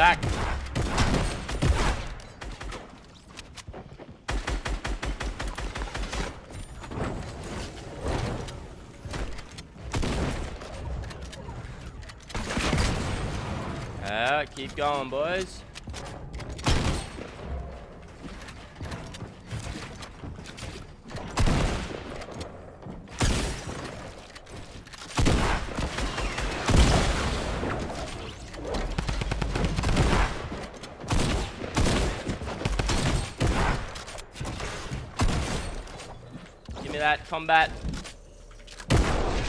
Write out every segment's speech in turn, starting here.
back. Keep going, boys. Give me that combat.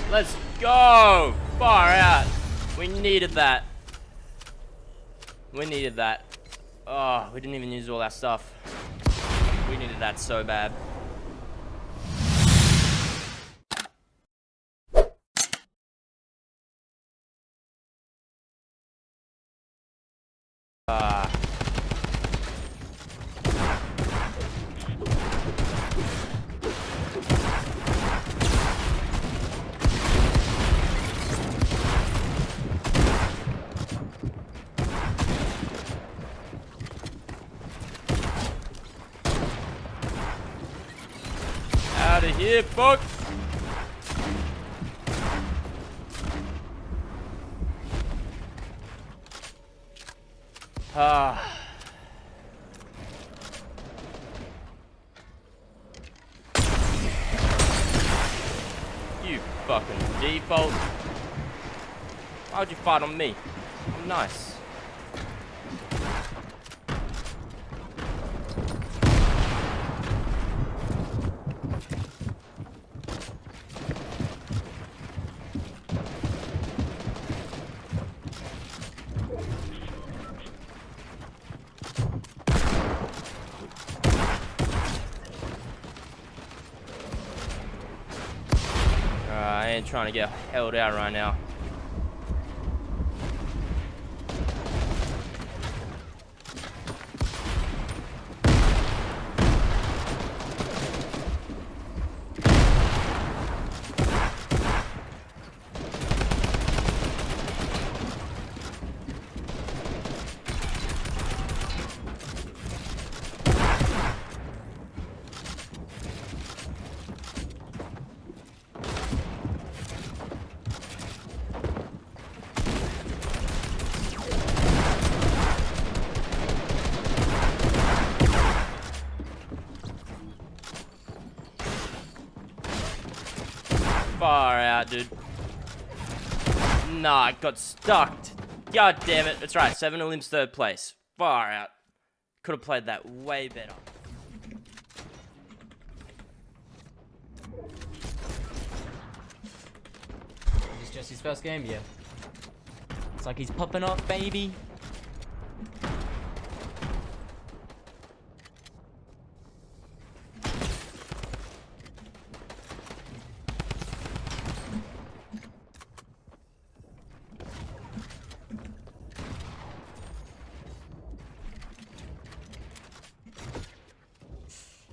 Let's go! Far out. We needed that. We needed that. Oh, we didn't even use all that stuff. We needed that so bad. Out of here, folks. You fucking default. Why'd you fight on me? I'm nice. I ain't trying to get held out right now. Far out, dude. Nah, I got stuck. God damn it. That's right, 7 Olymps 3rd place. Far out. Could have played that way better. Is this Jesse's first game? Yeah. It's like he's popping off, baby.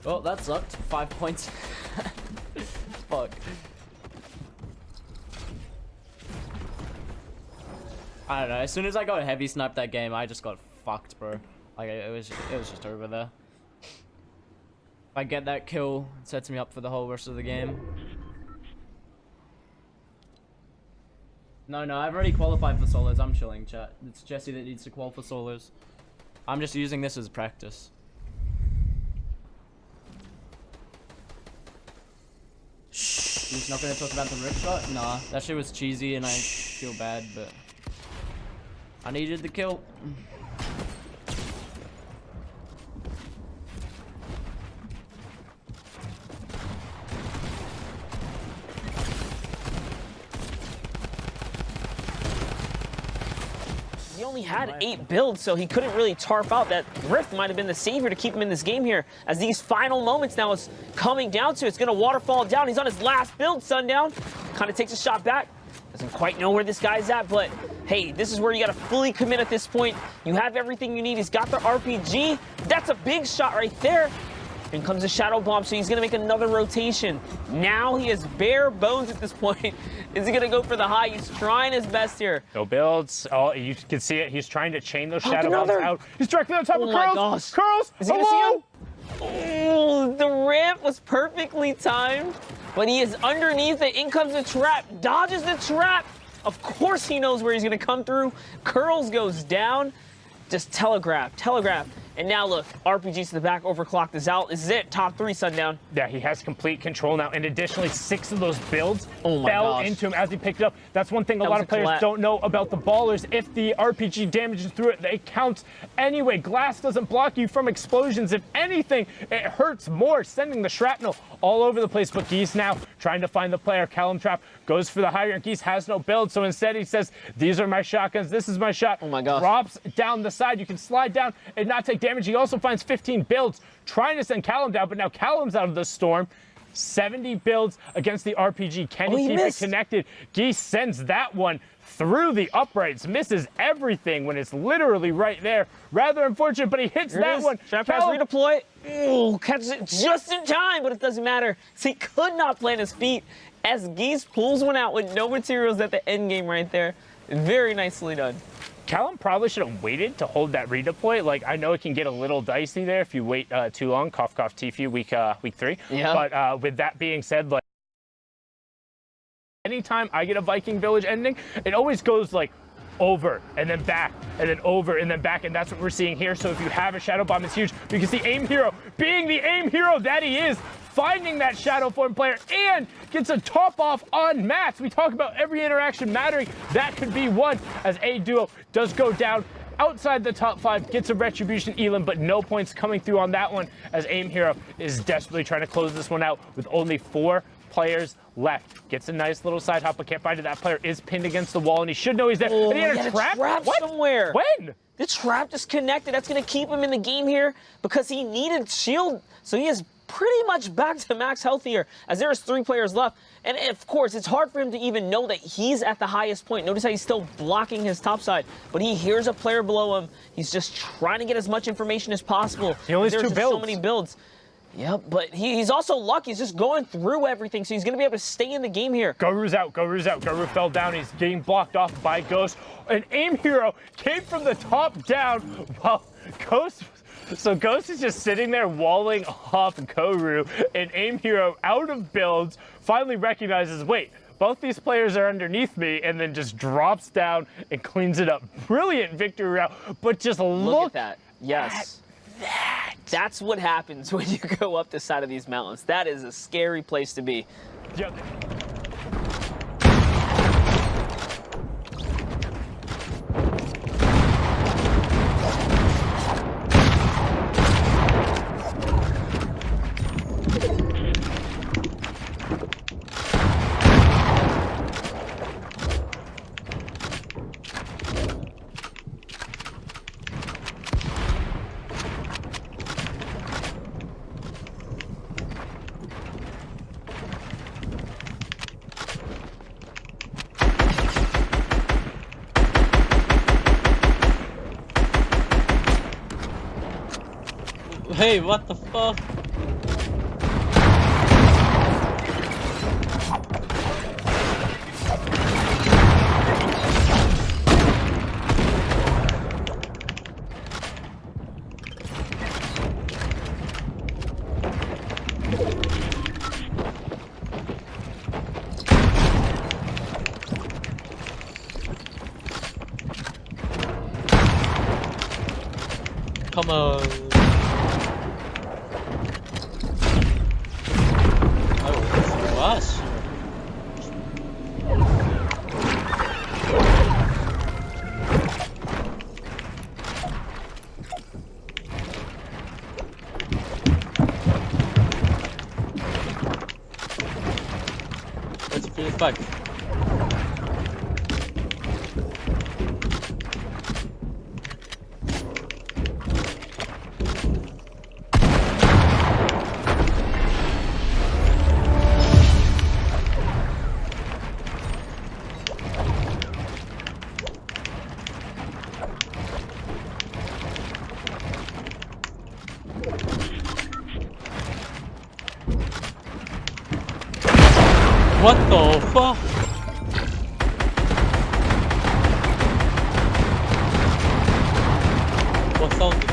Oh, that sucked. 5 points. Fuck. I don't know. As soon as I got heavy sniped that game, I just got fucked, bro. Like it was just over there. If I get that kill, it sets me up for the whole rest of the game. No, I've already qualified for solos. I'm chilling, chat. It's Jesse that needs to qual for solos. I'm just using this as practice. He's not gonna talk about the rip shot? Nah, that shit was cheesy and I feel bad, but I needed the kill. He only had 8 builds, so he couldn't really tarp out. That Rift might have been the savior to keep him in this game here, as these final moments now is coming down to. It's going to waterfall down. He's on his last build, Sundown. Kind of takes a shot back. Doesn't quite know where this guy's at, but hey, this is where you got to fully commit at this point. You have everything you need. He's got the RPG. That's a big shot right there. In comes the shadow bomb, so he's gonna make another rotation. Now he is bare bones at this point. Is he gonna go for the high? He's trying his best here. No builds. Oh, you can see it. He's trying to chain those Pop shadow bombs another. out. He's directly on top Oh of my Curls. gosh. Curls, Is he gonna see hello? him? Oh, the ramp was perfectly timed, but he is underneath it. In comes the trap. Dodges the trap. Of course he knows where he's gonna come through. Curls goes down. Just telegraph. And now look, RPGs to the back, overclocked is out. This is it, top 3 Sundown. Yeah, he has complete control now, and additionally, 6 of those builds Oh my fell gosh. into him as he picked it up. That's one thing a That lot was of a players collapse. don't know about the ballers. If the RPG damages through it, it counts anyway. Glass doesn't block you from explosions. If anything, it hurts more, sending the shrapnel all over the place. But Geese now trying to find the player. Callum Trap goes for the higher, and Geese has no build, so instead he says, these are my shotguns, this is my shot. Oh my gosh. Drops down the side. You can slide down and not take damage. He also finds 15 builds, trying to send Callum down, but now Callum's out of the storm. 70 builds against the RPG. Can he keep missed. it connected? Geese sends that one through the uprights, misses everything when it's literally right there. Rather unfortunate, but he hits Here it that is. one. Trap pass, redeploy. Ooh, catches it just in time, but it doesn't matter. So he could not plant his feet as Geese pulls one out with no materials at the end game right there. Very nicely done. Callum probably should have waited to hold that redeploy. Like, I know it can get a little dicey there if you wait too long. Cough, cough, Tfue week 3. Yeah. But with that being said, like, anytime I get a Viking village ending, it always goes like over and then back and then over and then back, and that's what we're seeing here. So if you have a shadow bomb, it's huge. You can see aim hero being the aim hero that he is, finding that shadow form player and gets a top off on mats. We talk about every interaction mattering. That could be one, as a duo does go down outside the top 5, gets a retribution elim, but no points coming through on that one, as aim hero is desperately trying to close this one out with only 4 players left. Gets a nice little side hop, but can't find it. That player is pinned against the wall, and he should know he's there. Oh, and he had he a had trap? a trap What? somewhere. When? The trap just connected. That's going to keep him in the game here because he needed shield. So he is pretty much back to max health here as there is 3 players left. And of course, it's hard for him to even know that he's at the highest point. Notice how he's still blocking his top side, but he hears a player below him. He's just trying to get as much information as possible. He only has There's 2 just builds. so many builds. Yep, but he's also lucky. He's just going through everything, so he's going to be able to stay in the game here. Guru's out, Guru's out. Guru fell down. He's getting blocked off by Ghost. An aim hero came from the top down while Ghost... So Ghost is just sitting there walling off Guru, and aim hero out of builds finally recognizes, wait, both these players are underneath me, and then just drops down and cleans it up. Brilliant victory route, but just Look at that. Yes. that. That's what happens when you go up the side of these mountains. That is a scary place to be. Yeah. Hey, what the fuck? Come on. Oh, gosh. Let's bring it back. What the fuck? What sound?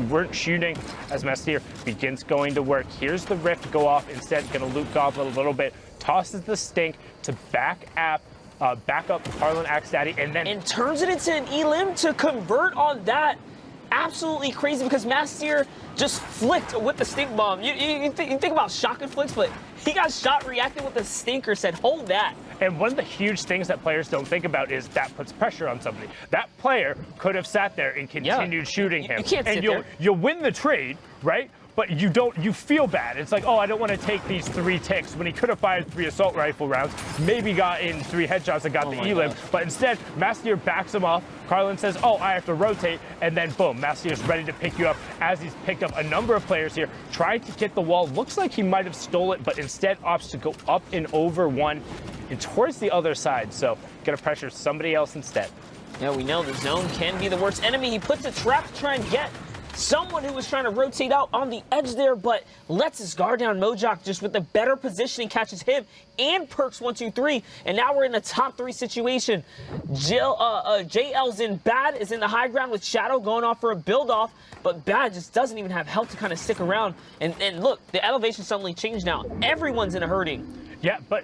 Weren't shooting as Messier begins going to work. Here's the rift go off instead, gonna loot Goblet a little bit, tosses the stink to back up Harlan Axe Daddy, and then and turns it into an elim to convert on that. Absolutely crazy because Messier just flicked with the stink bomb. You think about shotgun flicks, but he got shot reacting with the stinker, said hold that. And one of the huge things that players don't think about is that puts pressure on somebody. That player could have sat there and continued shooting him. You can't sit and there. You'll win the trade, right? But you feel bad. It's like, oh, I don't want to take these 3 ticks when he could have fired 3 assault rifle rounds, maybe got in 3 headshots and got the elim, but instead, Messier backs him off. Carlin says, oh, I have to rotate, and then boom, Messier's ready to pick you up as he's picked up a number of players here, trying to get the wall. Looks like he might have stole it, but instead opts to go up and over one and towards the other side, so gonna pressure somebody else instead. Yeah, we know the zone can be the worst enemy. He puts a trap to try and get someone who was trying to rotate out on the edge there, but lets his guard down. Mojok just with the better positioning catches him and perks 1, 2, 3, and now we're in the top 3 situation. JL's in. Bad is in the high ground with Shadow going off for a build off, but Bad just doesn't even have health to kind of stick around. And look, the elevation suddenly changed now. Everyone's in a hurting. Yeah, but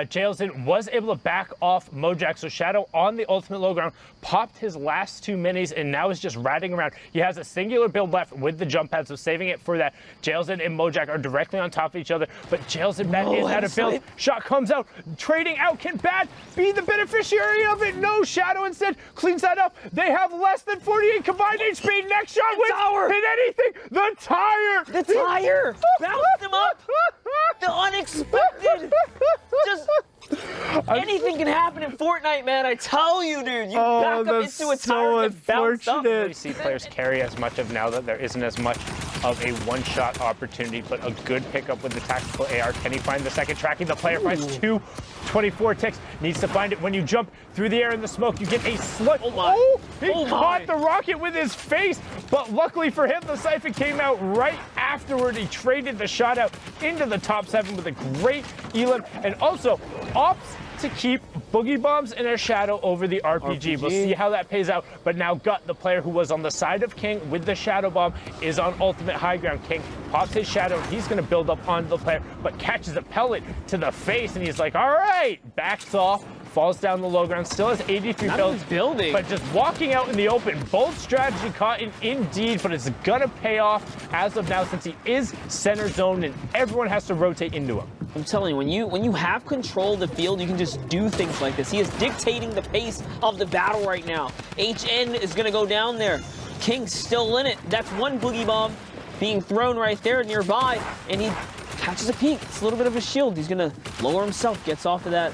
Jailson was able to back off Mojak, so Shadow on the ultimate low ground popped his last 2 minis and now is just ratting around. He has a singular build left with the jump pad, so saving it for that. Jailson and Mojak are directly on top of each other, but Jailson Bad is out of build. Shot comes out, trading out. Can Bad be the beneficiary of it? No, Shadow instead cleans that up. They have less than 48 combined HP. Next shot wins. Hit anything. The tire. The tire bounced him up. The unexpected. Just anything can happen in Fortnite, man. I tell you, dude. You back up into a tire and bounce up. We see players carry as much of now that there isn't as much of a one-shot opportunity, but a good pickup with the tactical AR. Can he find the second tracking? The player finds 2 24 ticks. Needs to find it. When you jump through the air in the smoke, you get a slut. He caught the rocket with his face, but luckily for him, the siphon came out right afterward. He traded the shot out into the top 7 with a great elim, and also opts to keep boogie bombs in a shadow over the RPG. We'll see how that pays out, but now Gut, the player who was on the side of King with the shadow bomb, is on ultimate high ground. King pops his shadow, he's gonna build up onto the player, but catches a pellet to the face, and he's like, all right, backs off, falls down the low ground, still has 83 building, but just walking out in the open. Bold strategy caught in indeed, but it's gonna pay off as of now since he is center zoned and everyone has to rotate into him. I'm telling you, when you have control of the field, you can just do things like this. He is dictating the pace of the battle right now. HN is gonna go down there. King's still in it. That's one boogie bomb being thrown right there nearby, and he catches a peek. It's a little bit of a shield. He's gonna lower himself, gets off of that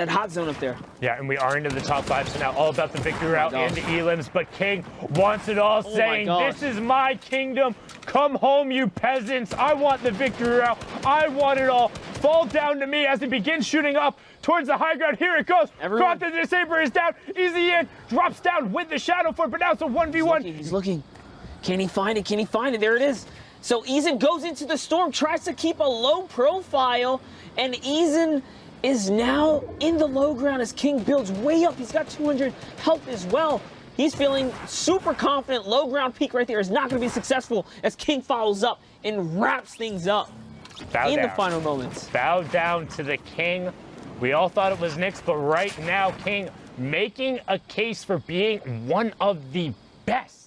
hot zone up there. Yeah, and we are into the top 5, so now all about the victory route gosh. into elims, but King wants it all, saying, gosh. this is my kingdom. Come home, you peasants. I want the victory route. I want it all. Fall down to me as he begins shooting up towards the high ground. Here it goes. Everyone- Got the Disaber is down. Easy in. Drops down with the Shadow Form, but now it's a 1v1. He's looking. Can he find it? Can he find it? There it is. So Eason goes into the storm, tries to keep a low profile, and Eason is now in the low ground as King builds way up. He's got 200 health as well. He's feeling super confident. Low ground peak right there is not going to be successful as King follows up and wraps things up in the final moments. Bow down to the King. We all thought it was Nyx, but right now, King making a case for being one of the best